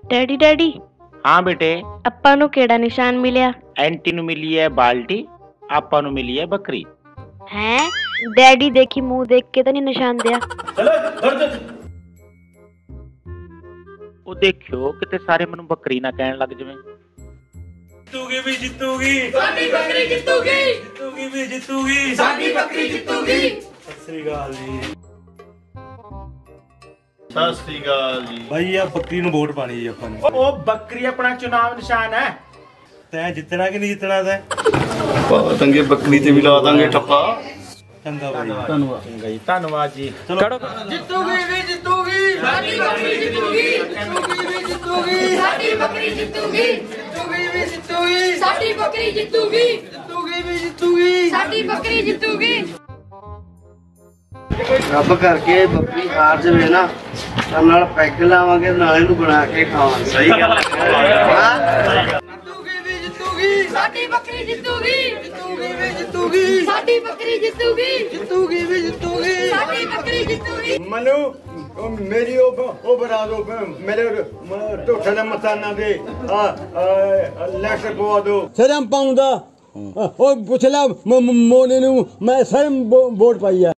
Daddy daddy. हाँ बेटे। ਆਪਾਂ ਨੂੰ ਕਿਹੜਾ ਨਿਸ਼ਾਨ ਮਿਲਿਆ? एंटी नु मिली है बाल्टी, आपा नु मिली है बकरी। हैं? डैडी देखी मुंह देख के तो नहीं निशान दिया। चलो वो देखियो किते सारे मनु बकरी ना कहन लग जवे। जितूगी भी जितूगी, साडी बकरी जितूगी, जितूगी भी जितूगी, साडी बकरी जितूगी। सत श्री अकाल जी। सत श्री अकाल जी। भाई यार बकरी नु वोट पानी जी अपन ने। ओ बकरी अपना चुनाव निशान है। तै जितना कि नहीं जितना तै? तंगे बकरी ते भी ला दांगे ठप्पा। चंगा भाई। धन्यवाद जी। चलो जितूगी भी जितूगी, साडी बकरी जितूगी, जितूगी भी जितूगी, साडी बकरी जितूगी, जितूगी भी जितूगी, साडी बकरी जितूगी, जितूगी भी जितूगी, साडी बकरी जितूगी। ਰੱਬ ਕਰਕੇ ਬੱਕਰੀ ਹਾਰ ਜਾਵੇ ਨਾ ਤਾਂ ਨਾਲ ਪੈਗ ਲਾਵਾਂਗੇ ਨਾਲੇ ਨੂੰ ਬਣਾ ਕੇ ਖਾਵਾਂਗੇ। ਸਹੀ ਗੱਲ ਹੈ। जितूगी भी जितूगी, साडी बकरी जितूगी, जितूगी भी जितूगी, साडी बकरी जितूगी, जितूगी भी जितूगी, साडी बकरी जितूगी। मनु मेरी ओ बना दो मेरे ढोठे ने मसाना दे लैक्स पवा दो सरम पाऊंगा ओ पुछला मोने नु मैं सरम वोट पाई है।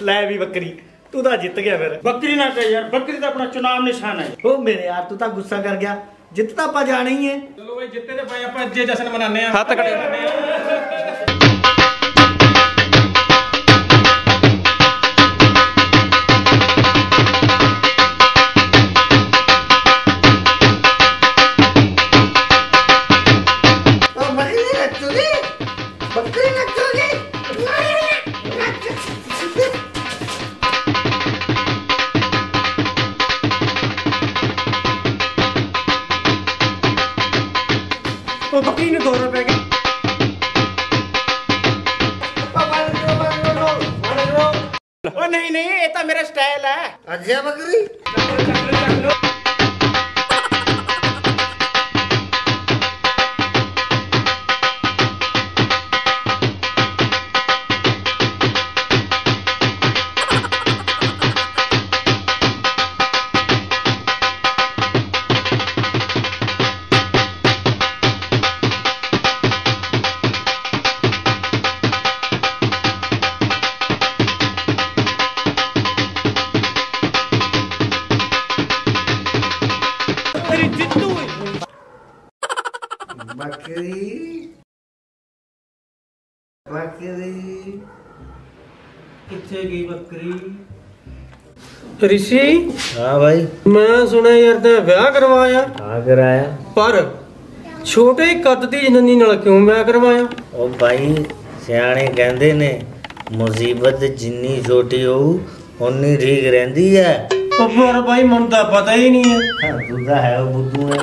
ले भी बकरी तू तो जित गया फिर। बकरी ना कह यार, बकरी तो अपना चुनाव निशान है। ओ मेरे यार तू तो गुस्सा कर गया। जित तो आप जाना ही है। चलो भाई जितने दे भाई अपन जे जश्न मनाने हैं। हाथ कटे। बकरी ने 2 रुपए के ओ नहीं नहीं ये तो मेरा स्टाइल है। ਅੱਛਾ ਬੱਕਰੀ बकरी किथे गई बकरी? ऋषि। हाँ भाई। मैं सुना यार ते ब्याह करवाया। हाँ कराया। पर छोटे कद दी जनानी नाल क्यों ब्याह करवाया? ओ भाई सियाणे कहंदे ने मुसीबत जिन्नी छोटी होऊ उन्नी ठीक रहंदी है। पर भाई मन तो पता ही नहीं है। हाँ तू तो है बुद्धू है।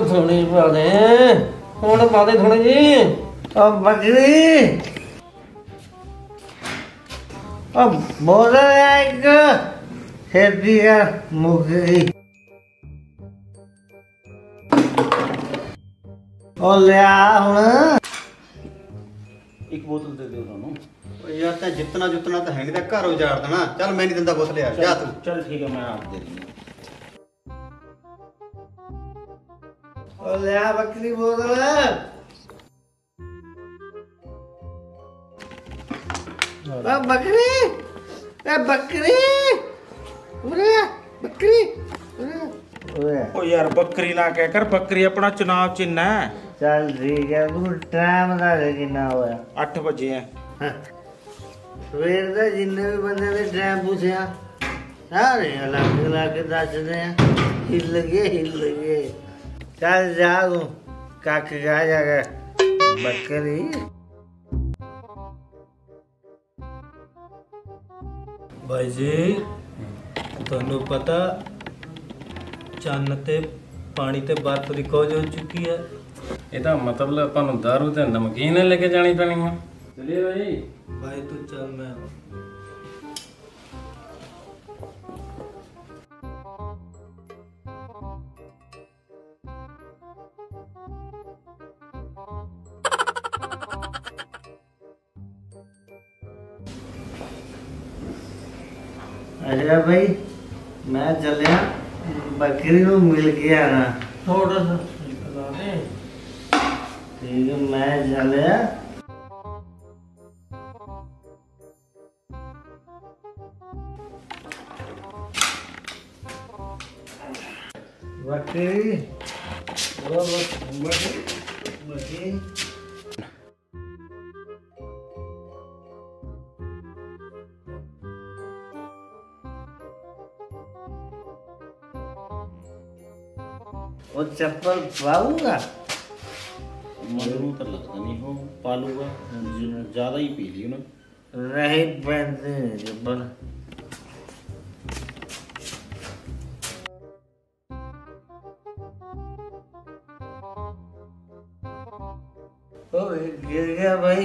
थोड़ी पा दे हुण पा दे थोड़ी जी। ओ बकरी ओ बोल एक खेती का मुकरी ओ ले आ हुण एक बोतल दे दे उन्होंने। यार ते जितना जितना तो हैंग दे घर उजाड़ देना। चल मैं नहीं दिंदा बोतल यार जा तू। चल ठीक है मैं आप दे रही हूँ। ओ ले आ बकरी बोतल। ओ बकरी ए बकरी उरे बकरी उरे। ओ यार बकरी ना कहकर बकरी अपना चुनाव चिन्ह है। चल ठीक है तू टाइम दा कितना होया? 8 बजे है। सवेर दे जिन्ने भी बंदे ने टाइम पूछया सारे अलग अलग दसदे हिल गए। चल जा तू कख गा जाके बकरी। भाई जी ਤੁਹਾਨੂੰ पता चन्न ते पानी ते बर्फ की खोज हो चुकी है। ਇਹਦਾ ਮਤਲਬ ਆਪਾਂ ਨੂੰ ਦਾਰੂ ਤੇ ਨਮਕੀਨ ਲੈ ਕੇ ਜਾਣੀ ਪੈਣੀ ਆ। ਚਲਿਏ ਭਾਈ। भाई तू चल मैं अच्छा भाई मैं चलिया बकरी को मिल के आना थोड़ा सा ठीक है मैं चलिया बकरी बकरी वो चप्पल पाऊंगा ਮੈਨੂੰ ਤਾਂ ਲੱਗਦਾ ਨਹੀਂ ਉਹ ਪਾਲੂਗਾ ਜ਼ਿਆਦਾ ਹੀ ਪੀ ਲਈ ਉਹਨੇ नहीं पहनते हैं चप्पल गिर गया भाई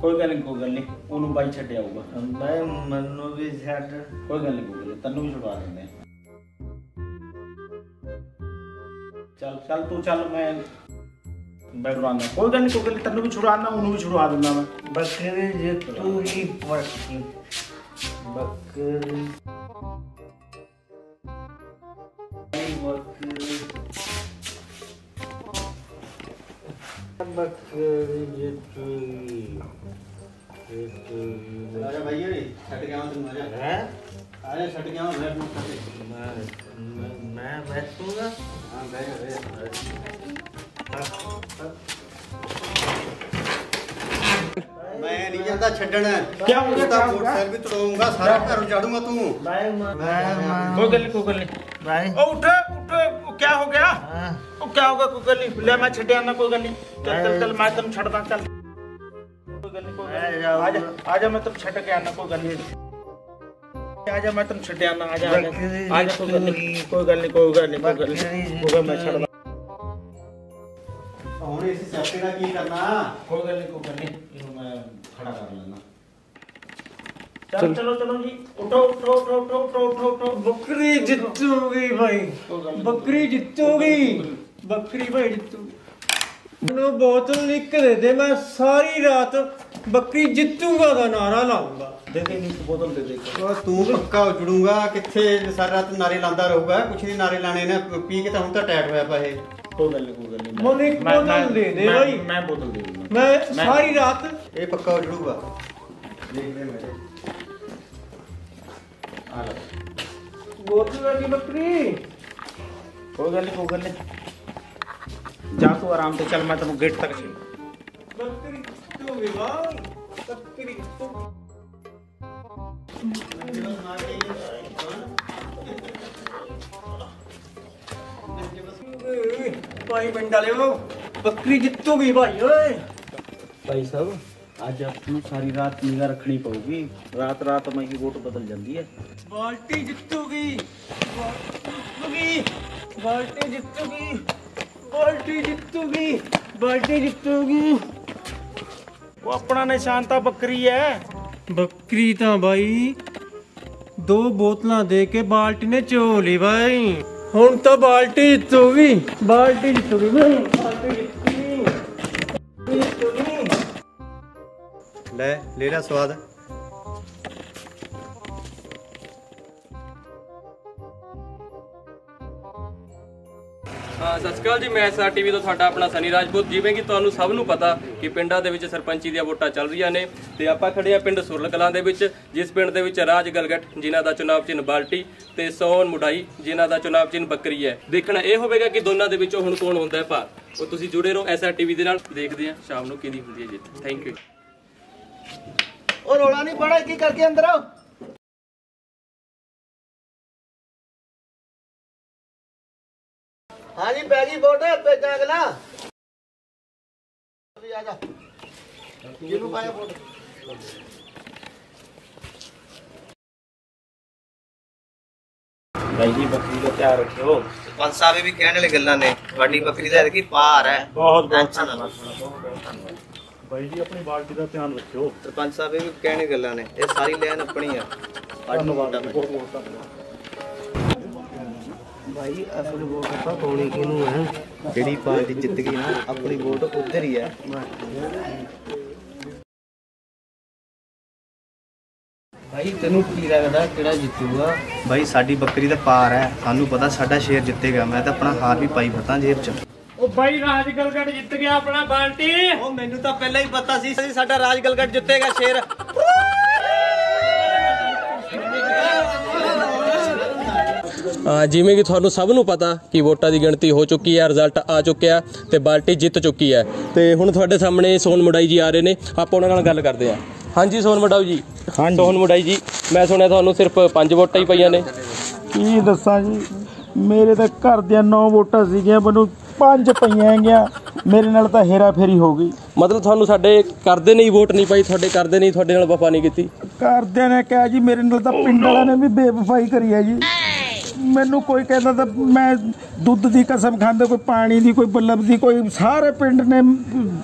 ਕੋਈ ਗੱਲ ਨਹੀਂ ਉਹਨੂੰ ਬਾਈ ਛੱਡ ਆਊਗਾ भाई मनु भी छट ਕੋਈ ਗੱਲ ਨਹੀਂ ਤੈਨੂੰ ਵੀ ਛੁਡਵਾ ਦਿੰਦੇ ਆ ਚੱਲ ਤੂੰ ਚੱਲ ਮੈਂ ਛੁਡਵਾਉਂਦਾ ਕੋਈ ਗੱਲ ਨਹੀਂ ਤੈਨੂੰ ਵੀ ਛੁਡਵਾਉਣਾ ਉਹਨੂੰ ਵੀ ਛੁਡਵਾ ਦਿੰਦਾ ਮੈਂ बकरी जितूगी बकरी बकरी बकरी जितूगी आजा भाई ये छट गया तुम आजा है आजा छट गया बैठ मत मैं बैठूंगा हां बैठ मैं नहीं जाता छड़न क्या हो गया मोटरसाइकिल भी तोड़ूंगा सारा घर उजाड़ूंगा तू भाई कोई गल नहीं भाई ओ उठ क्या हो गया ओ क्या होगा कोई गल नहीं ले मैं छड्या ना कोई गल नहीं चल मैं तुम छड़दा चल कोई गल नहीं आजा मैं तुम छड़ के आना कोई गल नहीं आजा मैं तुम छड्या ना आजा कोई गल नहीं मैं छड़दा ਹੁਣ ਇਸ ਸਿਆਪੇ ਦਾ ਕੀ ਕਰਨਾ कोई गल नहीं ਇਹਨੂੰ ਮੈਂ ਖੜਾ ਕਰ ਲੈਣਾ चलो जी उठो बकरी जीतूगी भाई बकरी जीतूगी बकरी भाई जीतूगी मैनू बोतल लिख दे दे मैं सारी रात बकरी जीतूंगा दा नारा लाऊंगा दे दे नीक बोतल दे दे ਉਹ ਤੂੰ ਪੱਕਾ ਉਜੜੂਗਾ ਕਿੱਥੇ ਸਾਰੀ ਰਾਤ ਨਾਰੇ ਲਾਉਂਦਾ ਰਹੂਗਾ ਕੁਛ ਨਹੀਂ ਨਾਰੇ ਲਾਣੇ ਨੇ ਪੀ ਕੇ ਤਾਂ ਹੁਣ ਤਾਂ ਟੈਟ ਹੋਇਆ ਪਾ ਇਹ कोई गल नहीं मैंने एक बोतल दे दे भाई मैं बोतल दे दूंगा मैं सारी रात ਇਹ ਪੱਕਾ ਉਜੜੂਗਾ ਦੇਖ ਲੈ ਮੇਰੇ ਆ ਲੈ बोतल वाली बकरी कोई गल नहीं जा तू आराम से चल मैं तेन गेट तक चल बकरी जीतूगी भाई बकरी जीतूगी भाई पिंड वाले बकरी जीतूगी भाई ओए भाई साहब आज आपको सारी रात निगाह रखनी पड़ेगी रात में ही वोट बदल जाती है बाल्टी जीतूगी बाल्टी जीतूगी बाल्टी जीतूगी बाल्टी जीतूगी वो अपना निशान तो बकरी है बकरी तो भाई 2 बोतल दे के बाल्टी ने चोली भाई हुन तो बाल्टी जीतूगी बाल्टी जीतूगी भाई बाल्टी जीतूगी ਲੈ ਲੈ ਸਵਾਦ ਸਤਿ ਸ਼੍ਰੀ ਅਕਾਲ ਜੀ ਮੈਂ SR TV ਤੋਂ ਤੁਹਾਡਾ ਆਪਣਾ ਸਨੀ ਰਾਜਪੂਤ। ਜਿਵੇਂ ਕਿ ਤੁਹਾਨੂੰ ਸਭ ਨੂੰ ਪਤਾ ਕਿ ਪਿੰਡਾਂ ਦੇ ਵਿੱਚ ਸਰਪੰਚੀ ਦੀਆਂ ਵੋਟਾਂ ਚੱਲ ਰਹੀਆਂ ਨੇ ਤੇ ਆਪਾਂ ਖੜੇ ਆ ਪਿੰਡ ਸੁਰਲ ਕਲਾਂ ਦੇ ਵਿੱਚ, ਜਿਸ ਪਿੰਡ ਦੇ ਵਿੱਚ ਰਾਜ ਗਲਗਟ ਜਿਨ੍ਹਾਂ ਦਾ ਚੁਣਾਵ ਚਿੰਨ੍ਹ ਬਾਲਟੀ ਤੇ ਸੋਹਣ ਮੁਡਾਈ ਜਿਨ੍ਹਾਂ ਦਾ ਚੁਣਾਵ ਚਿੰਨ੍ਹ ਬੱਕਰੀ ਹੈ। ਦੇਖਣਾ ਇਹ ਹੋਵੇਗਾ ਕਿ ਦੋਨਾਂ ਦੇ ਵਿੱਚੋਂ ਹੁਣ ਕੌਣ ਹੁੰਦਾ ਹੈ ਭਾਰ। ਉਹ ਤੁਸੀਂ ਜੁੜੇ ਰਹੋ SR TV ਦੇ ਨਾਲ, ਦੇਖਦੇ ਆ ਸ਼ਾਮ ਨੂੰ ਕਿਹਦੀ ਹੁੰਦੀ ਹੈ ਜਿੱਤ। Thank you. ਉਹ ਰੋਲਾ ਨਹੀਂ ਪੜਾ ਕੀ ਕਰਕੇ ਅੰਦਰ ਆਓ हाँ जी बैगी बोट है भेजा अगला आ जा जिन्हों पाया बोट भाई जी बकरी का ख्याल रखियो। सरपंच साहब भी कहने वाली गल्लां ने बड़ी बकरी दा की पार है बहुत टेंशन ना भाई जी अपनी बाल्टी का ध्यान रखियो। सरपंच साहब भी कहने गल्लां ने ये सारी लैन अपनी है धन्यवाद बहुत भाई असली वोट पता कौन किनू है जेडी पार्टी जित गई ना अपनी वोट उधर ही है भाई ਭਾਈ ਤੈਨੂੰ ਕੀ ਲੱਗਦਾ ਕਿਹੜਾ ਜਿੱਤੂਗਾ? ਭਾਈ ਸਾਡੀ ਬੱਕਰੀ ਦਾ ਪਾਰ ਹੈ, ਸਾਨੂੰ ਪਤਾ ਸਾਡਾ ਸ਼ੇਰ ਜਿੱਤੇਗਾ। ਮੈਂ ਤਾਂ ਆਪਣਾ ਹਾਰ ਵੀ ਪਾਈ ਫਤਾਂ ਜੇਬ 'ਚ। ਉਹ ਬਾਈ ਰਾਜਗਲਗੜ ਜਿੱਤ ਗਿਆ ਆਪਣਾ ਬਾਲਟੀ। ਉਹ ਮੈਨੂੰ ਤਾਂ ਪਹਿਲਾਂ ਹੀ ਪਤਾ ਸੀ ਸਾਡਾ ਰਾਜਗਲਗੜ ਜਿੱਤੇਗਾ ਸ਼ੇਰ। ਜਿਵੇਂ ਕਿ ਤੁਹਾਨੂੰ ਸਭ ਨੂੰ ਪਤਾ ਕਿ ਵੋਟਾਂ ਦੀ ਗਿਣਤੀ ਹੋ ਚੁੱਕੀ ਹੈ, ਰਿਜ਼ਲਟ ਆ ਚੁੱਕਿਆ ਤੇ ਪਾਰਟੀ ਜਿੱਤ ਚੁੱਕੀ ਹੈ। ਤੇ ਹੁਣ ਤੁਹਾਡੇ ਸਾਹਮਣੇ ਸੋਨ ਮੁਡਾਈ ਜੀ ਆ ਰਹੇ ਨੇ, ਆਪਾਂ ਉਹਨਾਂ ਨਾਲ ਗੱਲ ਕਰਦੇ ਹਾਂ। ਹਾਂਜੀ ਸੋਨ ਮੁਡਾਈ ਜੀ। ਸੋਨ ਮੁਡਾਈ ਜੀ, ਮੈਂ ਸੁਣਿਆ ਤੁਹਾਨੂੰ ਸਿਰਫ 5 ਵੋਟਾਂ ਹੀ ਪਈਆਂ ਨੇ। ਕੀ ਦੱਸਾਂ ਜੀ, ਮੇਰੇ ਤਾਂ ਘਰ ਦੀਆਂ 9 ਵੋਟਾਂ ਸੀਗੀਆਂ, ਮੈਨੂੰ 5 ਪਈਆਂ ਹੈਗੀਆਂ। ਮੇਰੇ ਨਾਲ ਤਾਂ ਹੇਰਾ ਫੇਰੀ ਹੋ ਗਈ। ਮਤਲਬ ਤੁਹਾਨੂੰ ਸਾਡੇ ਕਰਦੇ ਨਹੀਂ ਵੋਟ ਨਹੀਂ ਪਾਈ, ਤੁਹਾਡੇ ਕਰਦੇ ਨਹੀਂ ਤੁਹਾਡੇ ਨਾਲ ਵਫਾ ਨਹੀਂ ਕੀਤੀ? ਘਰਦਿਆਂ ਨੇ ਕਿਹਾ ਜੀ, ਮੇਰੇ ਨਾਲ ਤਾਂ ਪਿੰਡ ਵਾਲਿਆਂ ਨੇ ਵੀ ਬੇਵਫਾਈ ਕਰੀ ਹੈ ਜੀ। ਮੈਨੂੰ ਕੋਈ ਕਹਿੰਦਾ ਤਾਂ ਮੈਂ ਦੁੱਧ ਦੀ ਕਸਮ ਖਾਂਦਾ, ਕੋਈ ਪਾਣੀ ਦੀ, ਕੋਈ ਬਲਬ ਦੀ, ਕੋਈ ਸਾਰੇ ਪਿੰਡ ਨੇ।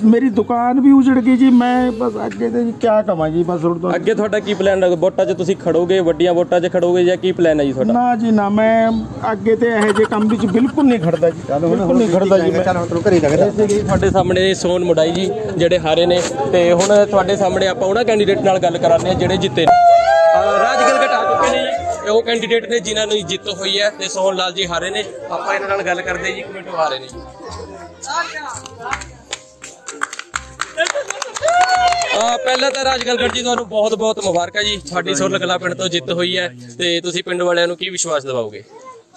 ਮੇਰੀ ਦੁਕਾਨ ਵੀ ਉਜੜ ਗਈ ਜੀ। ਮੈਂ ਬਸ ਅੱਗੇ ਤੇ ਜੀ ਕਿਆ ਕਵਾਂ ਜੀ। ਬਸ ਹੁਣ ਅੱਗੇ ਤੁਹਾਡਾ ਕੀ ਪਲਾਨ ਹੈ? ਵੋਟਾਂ 'ਚ ਤੁਸੀਂ ਖੜੋਗੇ, ਵੱਡੀਆਂ ਵੋਟਾਂ 'ਚ ਖੜੋਗੇ ਜਾਂ ਕੀ ਪਲਾਨ ਹੈ ਜੀ ਤੁਹਾਡਾ? ਨਾ ਜੀ ਨਾ, ਮੈਂ ਅੱਗੇ ਤੇ ਇਹੋ ਜਿਹੇ ਕੰਮ ਵਿੱਚ ਬਿਲਕੁਲ ਨਹੀਂ ਖੜਦਾ ਜੀ, ਬਿਲਕੁਲ ਨਹੀਂ ਖੜਦਾ ਜੀ। ਤੁਹਾਡੇ ਸਾਹਮਣੇ ਸੋਨ ਮੁਡਾਈ ਜੀ ਜਿਹੜੇ ਹਾਰੇ ਨੇ, ਤੇ ਹੁਣ ਤੁਹਾਡੇ ਸਾਹਮਣੇ ਆਪਾਂ ਉਹਨਾਂ ਕੈਂਡੀਡੇਟ ਨਾਲ ਗੱਲ ਕਰਾਂਦੇ ਹਾਂ ਜਿਹੜੇ ਜਿੱਤੇ ਨੇ। ਰਾਜਗਲਗੜ ਆ ਚੁੱਕੇ ਨੇ ਜੀ ਉਹ ਕੈਂਡੀਡੇਟ ਨੇ ਜਿਨ੍ਹਾਂ ਨੂੰ ਜਿੱਤ ਹੋਈ ਹੈ, ਤੇ ਸੋਹਣ ਲਾਲ ਜੀ ਹਾਰੇ ਨੇ। ਆਪਾਂ ਇਹਨਾਂ ਨਾਲ ਗੱਲ ਕਰਦੇ ਜੀ, ਕਮੇਟੋ ਹਾਰੇ ਨੇ ਜੀ। ਪਹਿਲਾਂ ਤਾਂ ਰਾਜਗਲਗੜ ਜੀ ਤੁਹਾਨੂੰ ਬਹੁਤ ਬਹੁਤ ਮੁਬਾਰਕਾਂ ਜੀ, ਤੁਹਾਡੀ ਸੁਰਲ ਕਲਾਂ ਪਿੰਡ ਤੋਂ ਜਿੱਤ ਹੋਈ ਹੈ। ਤੇ ਤੁਸੀਂ ਪਿੰਡ ਵਾਲਿਆਂ ਨੂੰ ਕੀ ਵਿਸ਼ਵਾਸ ਦਿਵਾਓਗੇ?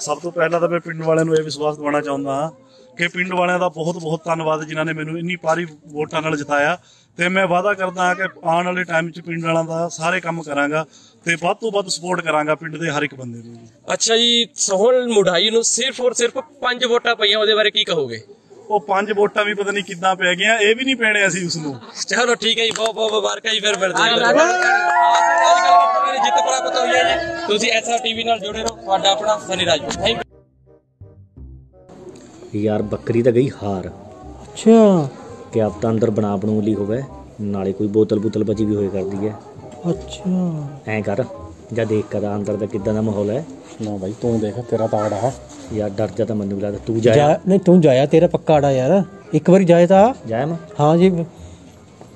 ਸਭ ਤੋਂ ਪਹਿਲਾਂ ਤਾਂ ਮੈਂ ਪਿੰਡ ਵਾਲਿਆਂ ਨੂੰ ਇਹ ਵਿਸ਼ਵਾਸ ਦਿਵਾਉਣਾ ਚਾਹੁੰਦਾ ਹਾਂ ਕਿ ਪਿੰਡ ਵਾਲਿਆਂ ਦਾ ਬਹੁਤ ਬਹੁਤ ਧੰਨਵਾਦ ਜਿਨ੍ਹਾਂ ਨੇ ਮੈਨੂੰ ਇੰਨੀ ਭਾਰੀ ਵੋਟਾਂ ਨਾਲ ਜਿਤਾਇਆ। ਤੇ ਮੈਂ ਵਾਅਦਾ ਕਰਦਾ ਹਾਂ ਕਿ ਆਉਣ ਵਾਲੇ ਟਾਈਮ 'ਚ ਪਿੰਡ ਵਾਲਿਆਂ ਦਾ ਸਾਰੇ ਕੰਮ ਕਰਾਂਗਾ ਤੇ ਵੱਧ ਤੋਂ ਵੱਧ ਸਪੋਰਟ ਕਰਾਂਗਾ ਪਿੰਡ ਦੇ ਹਰ ਇੱਕ ਬੰਦੇ ਨੂੰ। ਅੱਛਾ ਜੀ, ਸੋਹਣ ਮੁਡਾਈ ਨੂੰ ਸਿਰਫ ਔਰ ਸਿਰਫ 5 ਵੋਟਾਂ ਪਈਆਂ, ਉਹਦੇ ਬਾਰੇ ਕੀ ਕਹੋਗੇ? ਉਹ 5 ਵੋਟਾਂ ਵੀ ਪਤਾ ਨਹੀਂ ਕਿੱਦਾਂ ਪੈ ਗਈਆਂ, ਇਹ ਵੀ ਨਹੀਂ ਪੈਣੇ ਅਸੀਂ ਉਸ ਨੂੰ। ਚਲੋ ਠੀਕ ਹੈ ਜੀ, ਬਹੁਤ ਬਹੁਤ ਮੁਬਾਰਕਾਂ ਜੀ। ਫਿਰ ਮਿਲਦੇ ਹਾਂ। ਜਿੱਤ ਪ੍ਰਾਪਤ ਹੋਈ ਹੈ ਜੀ। ਤੁਸੀਂ SRTV ਨਾਲ ਜੁੜੇ ਰਹੋ। ਤੁਹਾਡਾ ਆਪਣਾ ਸਨੀ ਰਾਜਪੂਤ। Thank you. ਯਾਰ ਬੱਕਰੀ ਤਾਂ ਗਈ ਹਾਰ। ਅੱਛਾ, ਕਿਆ ਪਤਾ ਅੰਦਰ ਬਣਾ ਬਣੂ ਲਈ ਹੋਵੇ, ਨਾਲੇ ਕੋਈ ਬੋਤਲ ਬੁਤਲ ਬਚੀ ਵੀ ਹੋਏ ਕਰਦੀ ਹੈ। ਅੱਛਾ ਐਂ ਕਰ ਜਾਂ ਦੇਖ ਕਰ ਅੰਦਰ ਦਾ ਕਿੱਦਾਂ ਦਾ ਮਾਹੌਲ ਹੈ। ਨਾ ਬਾਈ ਤੂੰ ਦੇਖ, ਤੇਰਾ ਤਾਂ ਆੜਾ ਹੈ ਯਾਰ। ਡਰ ਜਾ ਤਾਂ ਮੈਨੂੰ ਲੱਗਦਾ ਤੂੰ ਜਾਇਆ। ਨਹੀਂ ਤੂੰ ਜਾਇਆ, ਤੇਰਾ ਪੱਕਾ ਆੜਾ ਯਾਰ। ਇੱਕ ਵਾਰੀ ਜਾਏ ਤਾਂ ਜਾਇਆ ਮੈਂ। ਹਾਂ ਜੀ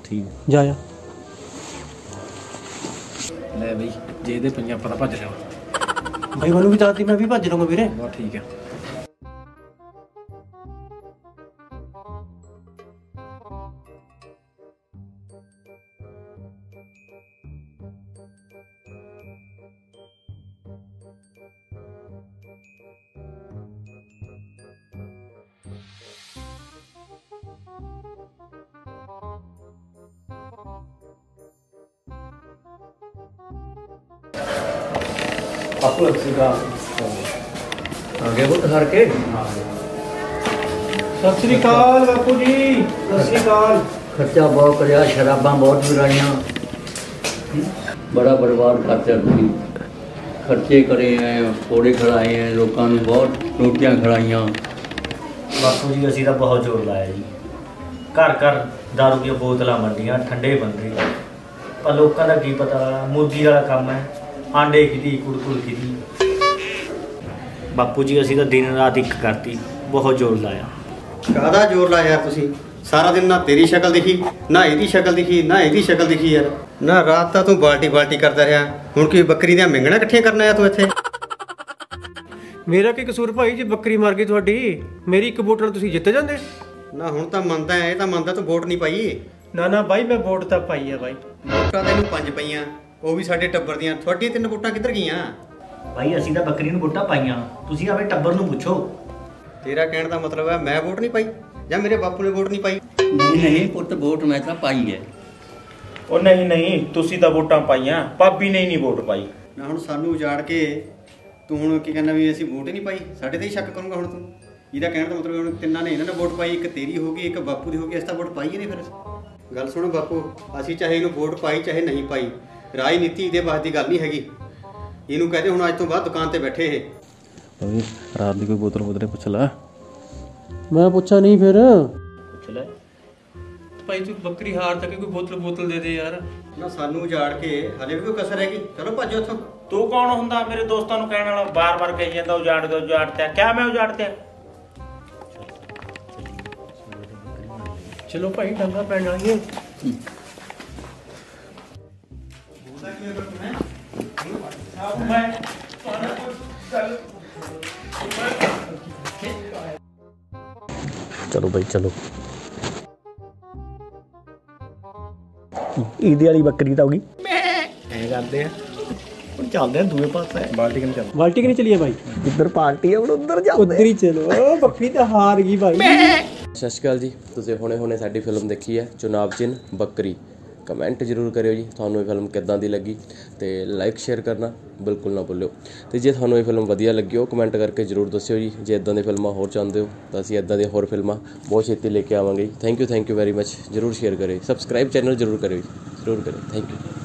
ਠੀਕ ਜਾਇਆ। ਲੈ ਬਈ ਜੇ ਇਹਦੇ ਪਈਆਂ ਆਪਾਂ ਤਾਂ ਭੱਜ ਲਿਆ ਬਾਈ, ਮੈਨੂੰ ਵੀ ਦੱਸਦੀ, ਮੈਂ ਵੀ ਭੱਜ ਲਵਾਂਗਾ ਵੀਰੇ। ਬਹੁਤ ਠੀਕ ਹੈ। ਆਪੋ ਸੀਗਾ ਆਗੇ ਬੁੱਤ ਹਰ ਕੇ। ਸਤਿ ਸ੍ਰੀ ਅਕਾਲ ਬਾਪੂ ਜੀ। ਸਤਿ ਸ੍ਰੀ ਅਕਾਲ। ਖਰਚਾ ਬਹੁਤ ਕਰਿਆ, ਸ਼ਰਾਬਾਂ ਬਹੁਤ ਪੀੜਾਈਆਂ, ਬੜਾ ਬਰਬਾਦ ਕਰਤਾ ਤੁਸੀਂ। ਖਰਚੇ ਕਰੇ ਹੈ, ਕੋੜੇ ਖੜਾਏ ਹੈ, ਲੋਕਾਂ ਨੂੰ ਬਹੁਤ ਰੋਟੀਆਂ ਖੜਾਈਆਂ। ਬਾਪੂ ਜੀ ਅਸੀਂ ਤਾਂ ਬਹੁਤ ਜ਼ੋਰ ਲਾਇਆ ਜੀ। ਘਰ ਘਰ ਦਾਰੂ ਦੀਆਂ ਬੋਤਲਾਂ ਵੰਡੀਆਂ, ਠੰਡੇ ਬੰਦੇ। ਪਰ ਲੋਕਾਂ ਦਾ ਕੀ ਪਤਾ, ਮੋਦੀ ਵਾਲਾ ਕੰਮ ਹੈ। ਆਂਡੇ ਕਿਦੀ ਕੁੜਕੁੜ ਕਿਦੀ। ਬਾਪੂ ਜੀ ਅਸੀਂ ਤਾਂ ਦਿਨ ਰਾਤ ਇੱਕ ਕਰਤੀ, ਬਹੁਤ ਜ਼ੋਰ ਲਾਇਆ। ਕਾਹਦਾ ਜ਼ੋਰ ਲਾਇਆ ਯਾਰ ਤੁਸੀਂ? ਸਾਰਾ ਦਿਨ ਨਾ ਤੇਰੀ ਸ਼ਕਲ ਦਿਖੀ, ਨਾ ਇਹਦੀ ਸ਼ਕਲ ਦਿਖੀ, ਨਾ ਇਹਦੀ ਸ਼ਕਲ ਦਿਖੀ ਯਾਰ। ਨਾ ਰਾਤ ਤਾਂ ਤੂੰ ਬਾਲਟੀ ਬਾਲਟੀ ਕਰਦਾ ਰਿਹਾ, ਹੁਣ ਕੀ ਬੱਕਰੀ ਦੀਆਂ ਮਿੰਗਣਾ ਇਕੱਠੀਆਂ ਕਰਨ ਆਇਆ ਤੂੰ ਇੱਥੇ? ਮੇਰਾ ਕੀ ਕਸੂਰ ਭਾਈ ਜੇ ਬੱਕਰੀ ਮਰ ਗਈ ਤੁਹਾਡੀ? ਮੇਰੀ ਇੱਕ ਵੋਟ ਨਾਲ ਤੁਸੀਂ ਜਿੱਤ ਜਾਂਦੇ। ਨਾ ਹੁਣ ਤਾਂ ਮੰਨਦਾ, ਇਹ ਤਾਂ ਮੰਨਦਾ ਤੂੰ ਵੋਟ ਨਹੀਂ ਪਾਈ। ਨਾ ਨਾ ਬਾਈ, ਮੈਂ ਵੋਟ ਤਾਂ ਪਾਈ ਆ ਬਾਈ। ਵੋਟਾਂ ਤੈਨੂੰ 5 ਪਈਆਂ, ਉਹ ਵੀ ਸਾਡੇ ਟੱਬਰ ਦੀਆਂ। ਤੁਹਾਡੀ 3 ਵੋਟਾਂ ਕਿੱਧਰ ਗਈਆਂ? ਭਾਈ ਅਸੀਂ ਤਾਂ ਬੱਕਰੀ ਨੂੰ ਵੋਟਾਂ ਪਾਈਆਂ, ਤੁਸੀਂ ਆਪਣੇ ਟੱਬਰ ਨੂੰ ਪੁੱਛੋ। ਤੇਰਾ ਕਹਿਣ ਦਾ ਮਤਲਬ ਹੈ ਮੈਂ ਵੋਟ ਨਹੀਂ ਪਾਈ ਜਾਂ ਮੇਰੇ ਬਾਪੂ ਨੇ ਵੋਟ ਨਹੀਂ ਪਾਈ? ਨਹੀਂ ਪੁੱਤ, ਵੋਟ ਮੈਂ ਤਾਂ ਪਾਈ ਹੈ। ਉਹ ਨਹੀਂ ਨਹੀਂ, ਤੁਸੀਂ ਤਾਂ ਵੋਟਾਂ ਪਾਈਆਂ, ਭਾਬੀ ਨੇ ਨਹੀਂ ਵੋਟ ਪਾਈ। ਨਾ ਹੁਣ ਸਾਨੂੰ ਉਜਾੜ ਕੇ ਤੂੰ ਹੁਣ ਕੀ ਕਹਿੰਦਾ ਵੀ ਅਸੀਂ ਵੋਟ ਹੀ ਨਹੀਂ ਪਾਈ? ਸਾਡੇ ਤੇ ਹੀ ਸ਼ੱਕ ਕਰੂੰਗਾ ਹੁਣ ਤੂੰ। ਇਹਦਾ ਕਹਿਣ ਦਾ ਮਤਲਬ ਹੁਣ ਤਿੰਨਾਂ ਨੇ ਇਹਨਾਂ ਨੇ ਵੋਟ ਪਾਈ, ਇੱਕ ਤੇਰੀ ਹੋ ਗਈ, ਇੱਕ ਬਾਪੂ ਦੀ ਹੋ ਗਈ, ਅਸੀਂ ਤਾਂ ਵੋਟ ਪਾਈ ਹੀ ਨਹੀਂ। ਫਿਰ ਗੱਲ ਸੁਣੋ ਬਾਪੂ, ਅਸੀਂ ਚਾਹੇ ਇਹਨੂੰ ਵੋਟ ਪਾਈ ਚਾਹੇ ਨਹੀਂ ਪਾਈ, ਰਾਜਨੀਤੀ ਇਹਦੇ ਬਾਅਦ ਦੀ ਗੱਲ ਨਹੀਂ ਹੈਗੀ। ਇਹਨੂੰ ਕਹਦੇ ਹੁਣ ਅੱਜ ਤੋਂ ਬਾਅਦ ਦੁਕਾਨ ਤੇ ਬੈਠੇ ਇਹ। ਰਾਤ ਦੀ ਕੋਈ ਬੋਤਲ ਬੋਤਲ ਪੁੱਛ ਲੈ। ਮੈਂ ਪੁੱਛਾਂ ਨਹੀਂ ਫਿਰ? ਪੁੱਛ ਲੈ ਭਾਈ, ਤੂੰ ਬੱਕਰੀ ਹਾਰ ਤੱਕ ਕੋਈ ਬੋਤਲ ਦੇ ਦੇ ਯਾਰ। ਨਾ ਸਾਨੂੰ ਉਜਾੜ ਕੇ ਹਲੇ ਵੀ ਕੋਈ ਕਸਰ ਹੈਗੀ? ਚਲੋ ਭੱਜੋ ਉੱਥੋਂ। ਤੂੰ ਕੌਣ ਹੁੰਦਾ ਮੇਰੇ ਦੋਸਤਾਂ ਨੂੰ ਕਹਿਣ ਵਾਲਾ? ਬਾਰ-ਬਾਰ ਕਹੀ ਜਾਂਦਾ ਉਜਾੜ ਦਿਓ, ਉਜਾੜਤਿਆ। ਕਿਆ ਮੈਂ ਉਜਾੜਤਿਆ? ਚਲੋ ਭਾਈ, ਡੰਗਾ ਪੈਣ ਵਾਲੀਆਂ। चलो भाई चलो। ईद वाली बकरी तो होगी करते हैं चलते हैं दूसरे पास बाल्टी के चल बाल्टी के नहीं चलिए भाई इधर पार्टी है उधर जाओ उधर ही चलो बकरी तो हार गई भाई। ਸਤਿ ਸ਼੍ਰੀ ਅਕਾਲ ਜੀ, ਤੁਸੀਂ ਹੁਣੇ ਸਾਡੀ ਫਿਲਮ ਦੇਖੀ ਹੈ ਚੁਨਾਵ ਚਿੰਨ੍ਹ ਬੱਕਰੀ। ਕਮੈਂਟ ਜ਼ਰੂਰ ਕਰਿਓ ਜੀ ਤੁਹਾਨੂੰ ਇਹ ਫਿਲਮ ਕਿੱਦਾਂ ਦੀ ਲੱਗੀ ਤੇ ਲਾਈਕ ਸ਼ੇਅਰ ਕਰਨਾ ਬਿਲਕੁਲ ਨਾ ਭੁੱਲਿਓ। ਤੇ ਜੇ ਤੁਹਾਨੂੰ ਇਹ ਫਿਲਮ ਵਧੀਆ ਲੱਗੀ ਹੋ ਕਮੈਂਟ ਕਰਕੇ ਜ਼ਰੂਰ ਦੱਸਿਓ ਜੀ। ਜੇ ਇਦਾਂ ਦੀਆਂ ਫਿਲਮਾਂ ਹੋਰ ਚਾਹੁੰਦੇ ਹੋ ਤਾਂ ਅਸੀਂ ਇਦਾਂ ਦੀਆਂ ਹੋਰ ਫਿਲਮਾਂ ਬਹੁਤ ਛੇਤੀ ਲੈ ਕੇ ਆਵਾਂਗੇ। Thank you very much. ਜ਼ਰੂਰ ਸ਼ੇਅਰ ਕਰਿਓ, ਸਬਸਕ੍ਰਾਈਬ ਚੈਨਲ ਜ਼ਰੂਰ ਕਰਿਓ ਜੀ, ਜ਼ਰੂਰ ਕਰਿਓ। Thank you.